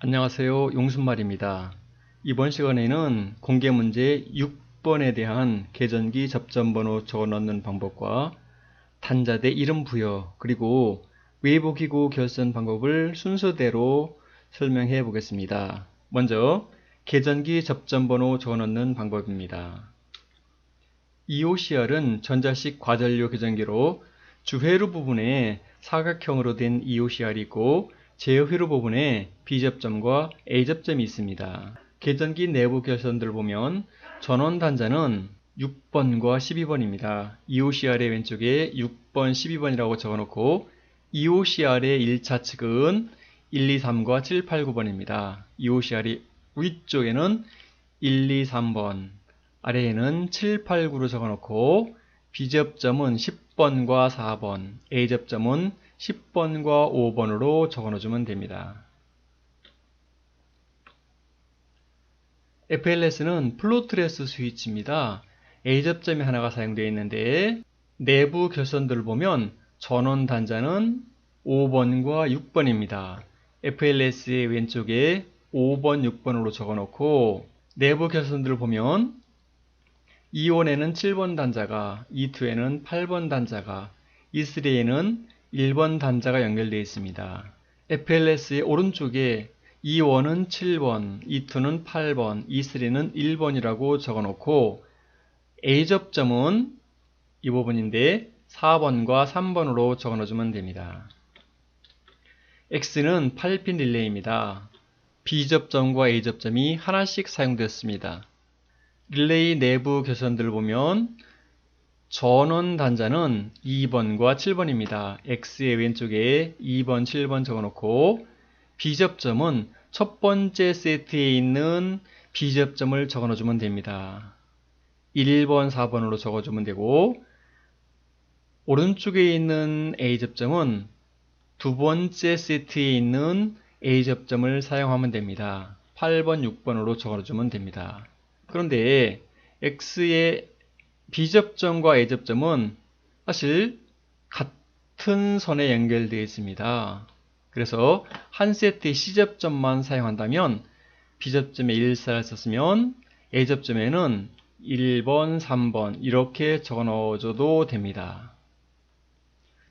안녕하세요. 용순말입니다. 이번 시간에는 공개 문제 6번에 대한 계전기 접점번호 적어 넣는 방법과 단자대 이름 부여 그리고 외부기구 결선 방법을 순서대로 설명해 보겠습니다. 먼저 계전기 접점번호 적어 넣는 방법입니다. EOCR은 전자식 과전류 계전기로 주회로 부분에 사각형으로 된 EOCR이 있고 제회로 부분에 B접점과 A접점이 있습니다. 계전기 내부 결선들 보면 전원 단자는 6번과 12번입니다. EOCR의 왼쪽에 6번, 12번이라고 적어놓고 EOCR의 1차 측은 1, 2, 3과 7, 8, 9번입니다. EOCR의 위쪽에는 1, 2, 3번, 아래에는 7, 8, 9로 적어놓고 B접점은 10번과 4번, A접점은 10번과 5번으로 적어넣어주면 됩니다. FLS는 플로트레스 스위치입니다. A접점이 하나가 사용되어 있는데 내부 결선들을 보면 전원 단자는 5번과 6번입니다. FLS의 왼쪽에 5번, 6번으로 적어놓고 내부 결선들을 보면 E1에는 7번 단자가, E2에는 8번 단자가, E3에는 1번 단자가 연결되어 있습니다. FLS의 오른쪽에 E1은 7번, E2는 8번, E3는 1번이라고 적어놓고 A접점은 이 부분인데 4번과 3번으로 적어넣어주면 됩니다. X는 8핀 릴레이입니다. B접점과 A접점이 하나씩 사용되었습니다. 릴레이 내부 결선들을 보면 전원 단자는 2번과 7번입니다. X의 왼쪽에 2번, 7번 적어놓고 B접점은 첫 번째 세트에 있는 B접점을 적어넣어주면 됩니다. 1번, 4번으로 적어주면 되고 오른쪽에 있는 A접점은 두 번째 세트에 있는 A접점을 사용하면 됩니다. 8번, 6번으로 적어주면 됩니다. 그런데 X의 B접점과 A접점은 사실 같은 선에 연결되어 있습니다. 그래서 한 세트의 C접점만 사용한다면 B접점에 1살 썼으면 A접점에는 1번, 3번 이렇게 적어 넣어줘도 됩니다.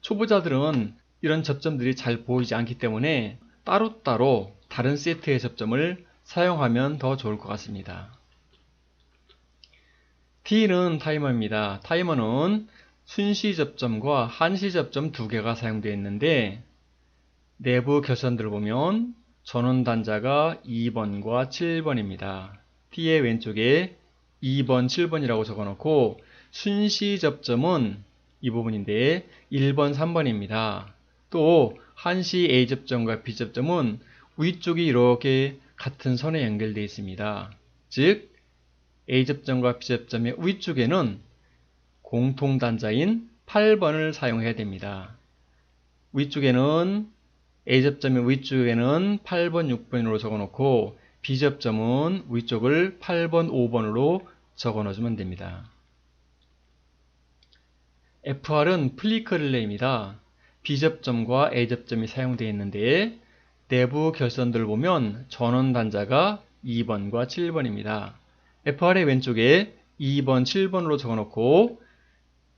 초보자들은 이런 접점들이 잘 보이지 않기 때문에 따로따로 다른 세트의 접점을 사용하면 더 좋을 것 같습니다. T는 타이머입니다. 타이머는 순시 접점과 한시 접점 두 개가 사용되어 있는데 내부 결선들을 보면 전원 단자가 2번과 7번입니다. T의 왼쪽에 2번, 7번이라고 적어놓고 순시 접점은 이 부분인데 1번, 3번입니다. 또 한시 A접점과 B접점은 위쪽이 이렇게 같은 선에 연결되어 있습니다. 즉 A접점과 B접점의 위쪽에는 공통단자인 8번을 사용해야 됩니다. 위쪽에는 A접점의 위쪽에는 8번, 6번으로 적어놓고 B접점은 위쪽을 8번, 5번으로 적어넣어주면 됩니다. FR은 플리커 릴레이입니다. B접점과 A접점이 사용되어 있는데 내부 결선들을 보면 전원 단자가 2번과 7번입니다. FR의 왼쪽에 2번, 7번으로 적어놓고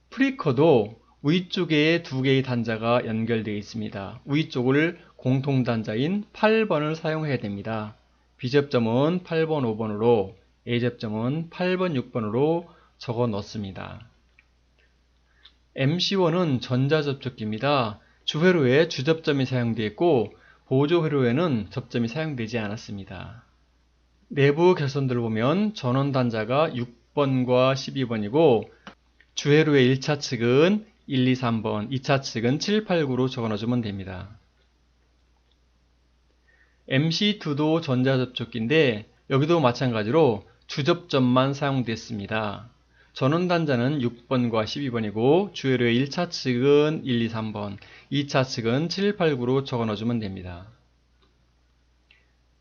플리커도 위쪽에 두 개의 단자가 연결되어 있습니다. 위쪽을 공통단자인 8번을 사용해야 됩니다. B접점은 8번, 5번으로 A접점은 8번, 6번으로 적어 넣습니다. MC1은 전자접촉기입니다. 주회로에 주접점이 사용되어 있고 보조회로에는 접점이 사용되지 않았습니다. 내부 결선들을 보면 전원 단자가 6번과 12번이고 주회로의 1차 측은 1, 2, 3번, 2차 측은 7, 8, 9로 적어넣어주면 됩니다. MC2도 전자접촉기인데 여기도 마찬가지로 주접점만 사용됐습니다. 전원 단자는 6번과 12번이고 주회로의 1차 측은 1, 2, 3번, 2차 측은 7, 8, 9로 적어넣어주면 됩니다.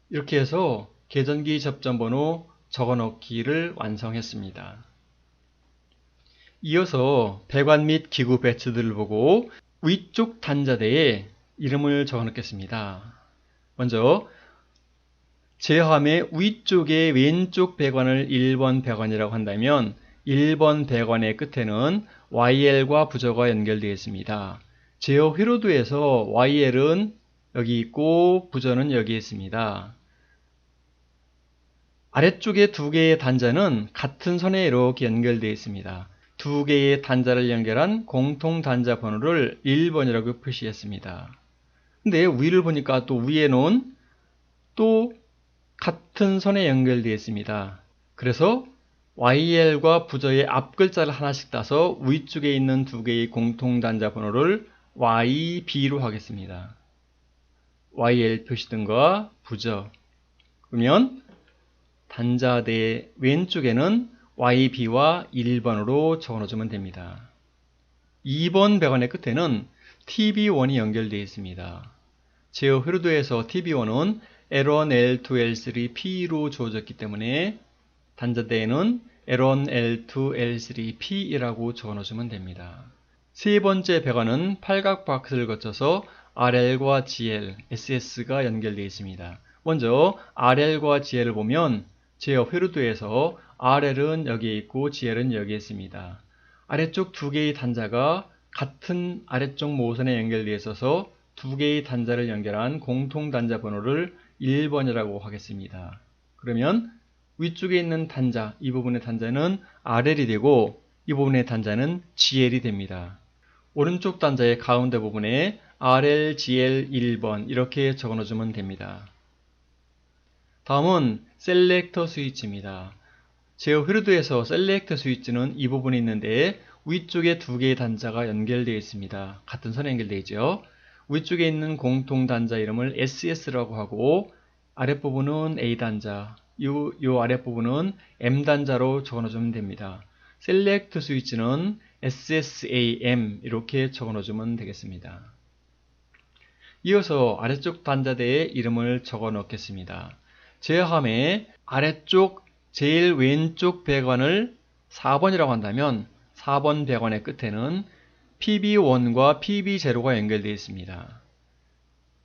이렇게 해서 계전기 접점번호 적어넣기를 완성했습니다. 이어서 배관 및 기구 배치들을 보고 위쪽 단자대에 이름을 적어넣겠습니다. 먼저 제어함의 위쪽의 왼쪽 배관을 1번 배관이라고 한다면 1번 배관의 끝에는 YL과 부저가 연결되어 있습니다. 제어 회로도에서 YL은 여기 있고 부저는 여기 있습니다. 아래쪽에 두 개의 단자는 같은 선에 이렇게 연결되어 있습니다. 두 개의 단자를 연결한 공통 단자 번호를 1번이라고 표시했습니다. 근데 위를 보니까 또 위에는 또 같은 선에 연결되어 있습니다. 그래서 YL과 부저의 앞글자를 하나씩 따서 위쪽에 있는 두 개의 공통 단자 번호를 YB로 하겠습니다. YL 표시등과 부저. 그러면 단자대 왼쪽에는 YB와 1번으로 적어놓으면 됩니다. 2번 배관의 끝에는 TB1이 연결되어 있습니다. 제어 회로도에서 TB1은 L1, L2, L3, P로 주어졌기 때문에 단자대에는 L1, L2, L3, P이라고 적어놓으면 됩니다. 세 번째 배관은 팔각 박스를 거쳐서 RL과 GL, SS가 연결되어 있습니다. 먼저 RL과 GL을 보면 제어 회로도에서 RL은 여기에 있고 GL은 여기에 있습니다. 아래쪽 두 개의 단자가 같은 아래쪽 모선에 연결되어 있어서 두 개의 단자를 연결한 공통 단자 번호를 1번이라고 하겠습니다. 그러면 위쪽에 있는 단자, 이 부분의 단자는 RL이 되고 이 부분의 단자는 GL이 됩니다. 오른쪽 단자의 가운데 부분에 RL, GL 1번 이렇게 적어놓으면 됩니다. 다음은 셀렉터 스위치입니다. 제어 회로도에서 셀렉터 스위치는 이 부분에 있는데 위쪽에 두 개의 단자가 연결되어 있습니다. 같은 선에 연결되어 있죠. 위쪽에 있는 공통 단자 이름을 SS라고 하고 아랫부분은 A단자, 요 아랫부분은 M단자로 적어놓으면 됩니다. 셀렉트 스위치는 SSAM 이렇게 적어놓으면 되겠습니다. 이어서 아래쪽 단자대의 이름을 적어 놓겠습니다. 제어함의 아래쪽 제일 왼쪽 배관을 4번이라고 한다면 4번 배관의 끝에는 PB1과 PB0가 연결되어 있습니다.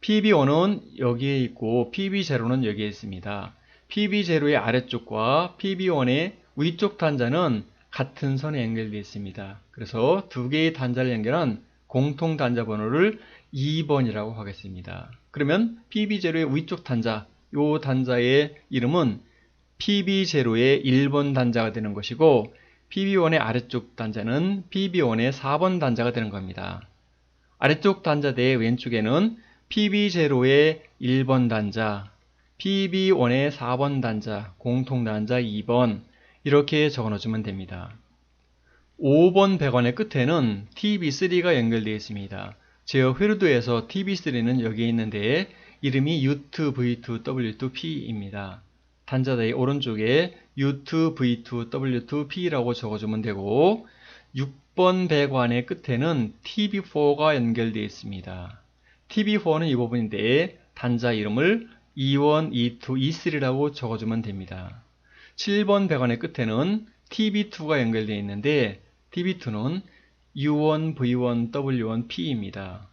PB1은 여기에 있고 PB0는 여기에 있습니다. PB0의 아래쪽과 PB1의 위쪽 단자는 같은 선에 연결되어 있습니다. 그래서 두 개의 단자를 연결한 공통 단자 번호를 2번이라고 하겠습니다. 그러면 PB0의 위쪽 단자, 이 단자의 이름은 PB0의 1번 단자가 되는 것이고 PB1의 아래쪽 단자는 PB1의 4번 단자가 되는 겁니다. 아래쪽 단자대의 왼쪽에는 PB0의 1번 단자, PB1의 4번 단자, 공통 단자 2번 이렇게 적어놓으면 됩니다. 5번 배관의 끝에는 TB3가 연결되어 있습니다. 제어 회로도에서 TB3는 여기에 있는데 이름이 U2, V2, W2, P입니다. 단자대의 오른쪽에 U2, V2, W2, P라고 적어주면 되고 6번 배관의 끝에는 TB4가 연결되어 있습니다. TB4는 이 부분인데 단자 이름을 E1, E2, E3라고 적어주면 됩니다. 7번 배관의 끝에는 TB2가 연결되어 있는데 TB2는 U1, V1, W1, P입니다.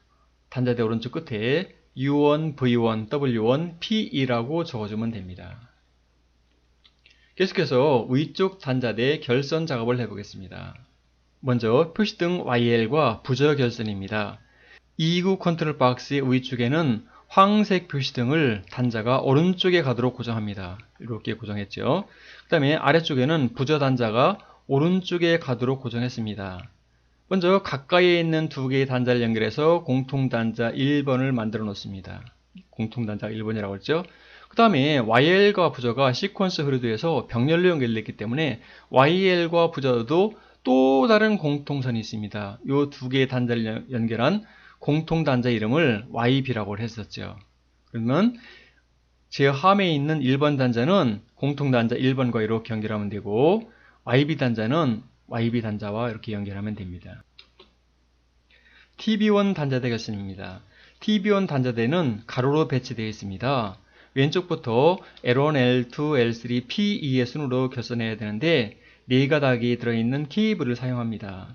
단자대 오른쪽 끝에 U1, V1, W1, P2라고 적어주면 됩니다. 계속해서 위쪽 단자대 결선 작업을 해보겠습니다. 먼저 표시등 YL과 부저 결선입니다. 2구 컨트롤 박스의 위쪽에는 황색 표시등을 단자가 오른쪽에 가도록 고정합니다. 이렇게 고정했죠. 그 다음에 아래쪽에는 부저 단자가 오른쪽에 가도록 고정했습니다. 먼저 가까이에 있는 두 개의 단자를 연결해서 공통단자 1번을 만들어 놓습니다. 공통단자 1번이라고 했죠. 그 다음에 YL과 부저가 시퀀스 흐르도에서 병렬로 연결됐기 때문에 YL과 부저도 또 다른 공통선이 있습니다. 이 두 개의 단자를 연결한 공통단자 이름을 YB라고 했었죠. 그러면 제어함에 있는 1번 단자는 공통단자 1번과 이렇게 연결하면 되고 YB 단자는 YB 단자와 이렇게 연결하면 됩니다. TB1 단자대 결선입니다. TB1 단자대는 가로로 배치되어 있습니다. 왼쪽부터 L1, L2, L3, P2의 순으로 결선해야 되는데 4가닥이 들어있는 케이블을 사용합니다.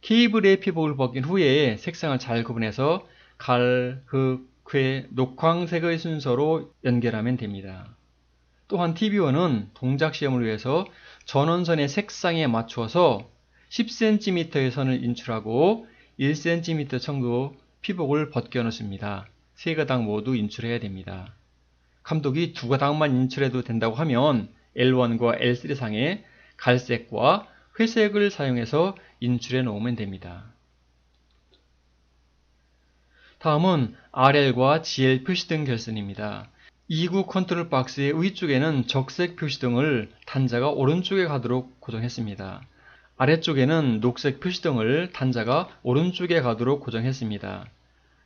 케이블의 피복을 벗긴 후에 색상을 잘 구분해서 갈, 흑, 쾌, 녹황색의 순서로 연결하면 됩니다. 또한 TB1은 동작 시험을 위해서 전원선의 색상에 맞추어서 10cm의 선을 인출하고 1cm 정도 피복을 벗겨 놓습니다. 세 가닥 모두 인출해야 됩니다. 감독이 두 가닥만 인출해도 된다고 하면 L1과 L3 상에 갈색과 회색을 사용해서 인출해 놓으면 됩니다. 다음은 RL과 GL 표시등 결선입니다. 2구 컨트롤 박스의 위쪽에는 적색 표시등을 단자가 오른쪽에 가도록 고정했습니다. 아래쪽에는 녹색 표시등을 단자가 오른쪽에 가도록 고정했습니다.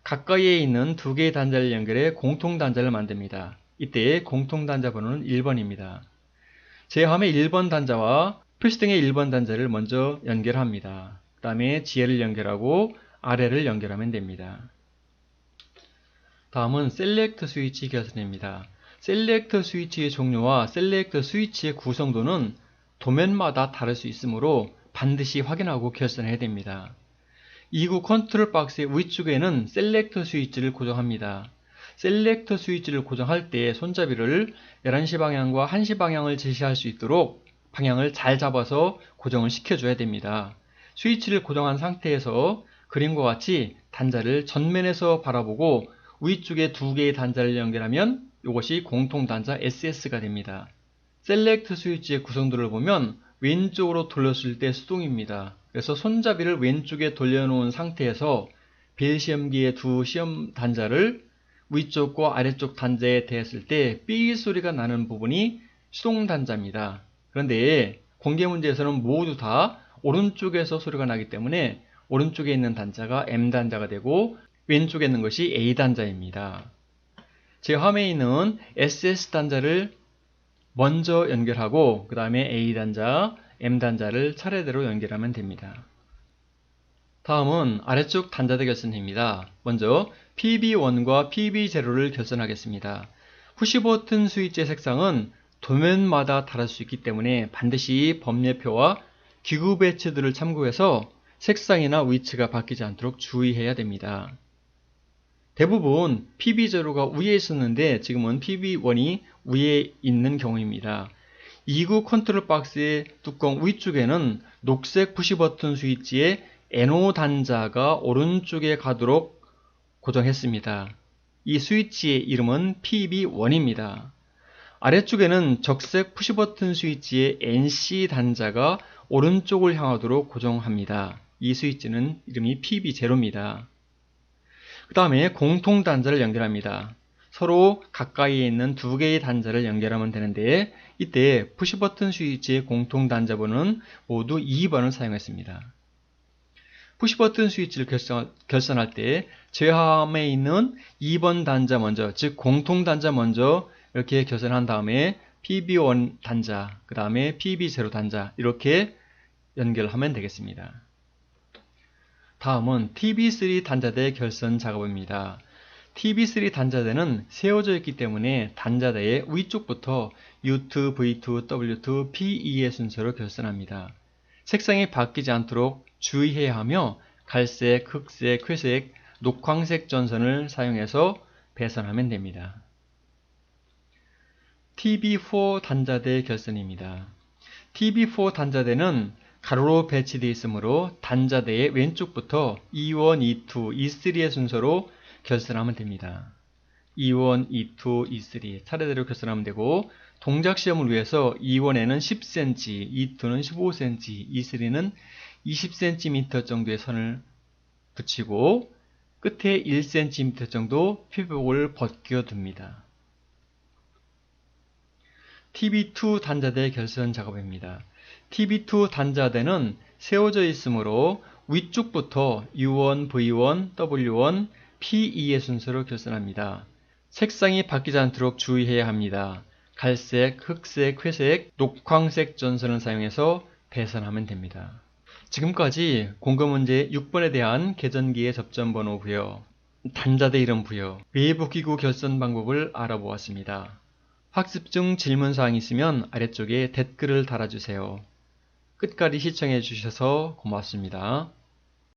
가까이에 있는 두 개의 단자를 연결해 공통단자를 만듭니다. 이때 공통단자 번호는 1번입니다. 제함의 1번 단자와 표시등의 1번 단자를 먼저 연결합니다. 그 다음에 GL을 연결하고 RL을 연결하면 됩니다. 다음은 셀렉터 스위치 결선입니다. 셀렉터 스위치의 종류와 셀렉터 스위치의 구성도는 도면마다 다를 수 있으므로 반드시 확인하고 결선해야 됩니다. 2구 컨트롤 박스의 위쪽에는 셀렉터 스위치를 고정합니다. 셀렉터 스위치를 고정할 때 손잡이를 11시 방향과 1시 방향을 제시할 수 있도록 방향을 잘 잡아서 고정을 시켜줘야 됩니다. 스위치를 고정한 상태에서 그림과 같이 단자를 전면에서 바라보고 위쪽에 두 개의 단자를 연결하면 이것이 공통단자 SS가 됩니다. 셀렉트 스위치의 구성도를 보면 왼쪽으로 돌렸을 때 수동입니다. 그래서 손잡이를 왼쪽에 돌려놓은 상태에서 벨 시험기의 두 시험 단자를 위쪽과 아래쪽 단자에 대했을 때 삐 소리가 나는 부분이 수동 단자입니다. 그런데 공개 문제에서는 모두 다 오른쪽에서 소리가 나기 때문에 오른쪽에 있는 단자가 M 단자가 되고 왼쪽에 있는 것이 A 단자입니다. 제 화면에 있는 SS 단자를 먼저 연결하고 그 다음에 A 단자, M 단자를 차례대로 연결하면 됩니다. 다음은 아래쪽 단자대 결선입니다. 먼저 PB1과 PB0를 결선하겠습니다. 푸시버튼 스위치의 색상은 도면마다 다를 수 있기 때문에 반드시 법례표와 기구 배치들을 참고해서 색상이나 위치가 바뀌지 않도록 주의해야 됩니다. 대부분 PB0가 위에 있었는데 지금은 PB1이 위에 있는 경우입니다. 2구 컨트롤 박스의 뚜껑 위쪽에는 녹색 푸시버튼 스위치의 NO 단자가 오른쪽에 가도록 고정했습니다. 이 스위치의 이름은 PB1입니다. 아래쪽에는 적색 푸시버튼 스위치의 NC 단자가 오른쪽을 향하도록 고정합니다. 이 스위치는 이름이 PB0입니다. 그 다음에 공통 단자를 연결합니다. 서로 가까이에 있는 두 개의 단자를 연결하면 되는데 이때 푸시버튼 스위치의 공통 단자 번호는 모두 2번을 사용했습니다. 푸시버튼 스위치를 결선할 때 제함에 있는 2번 단자 먼저, 즉 공통 단자 먼저 이렇게 결선한 다음에 PB1 단자, 그 다음에 PB0 단자 이렇게 연결하면 되겠습니다. 다음은 TB3 단자대 결선 작업입니다. TB3 단자대는 세워져 있기 때문에 단자대의 위쪽부터 U2, V2, W2, PE의 순서로 결선합니다. 색상이 바뀌지 않도록 주의해야 하며 갈색, 흑색, 회색, 녹황색 전선을 사용해서 배선하면 됩니다. TB4 단자대 결선입니다. TB4 단자대는 가로로 배치되어 있으므로 단자대의 왼쪽부터 E1, E2, E3의 순서로 결선하면 됩니다. E1, E2, E3 차례대로 결선하면 되고 동작 시험을 위해서 E1에는 10cm, E2는 15cm, E3는 20cm 정도의 선을 붙이고 끝에 1cm 정도 피복을 벗겨둡니다. TB2 단자대 결선 작업입니다. TB2 단자대는 세워져 있으므로 위쪽부터 U1, V1, W1, PE의 순서로 결선합니다. 색상이 바뀌지 않도록 주의해야 합니다. 갈색, 흑색, 회색, 녹황색 전선을 사용해서 배선하면 됩니다. 지금까지 공고문제 6번에 대한 계전기의 접점 번호 부여, 단자대 이름 부여, 외부 기구 결선 방법을 알아보았습니다. 학습 중 질문사항이 있으면 아래쪽에 댓글을 달아주세요. 끝까지 시청해 주셔서 고맙습니다.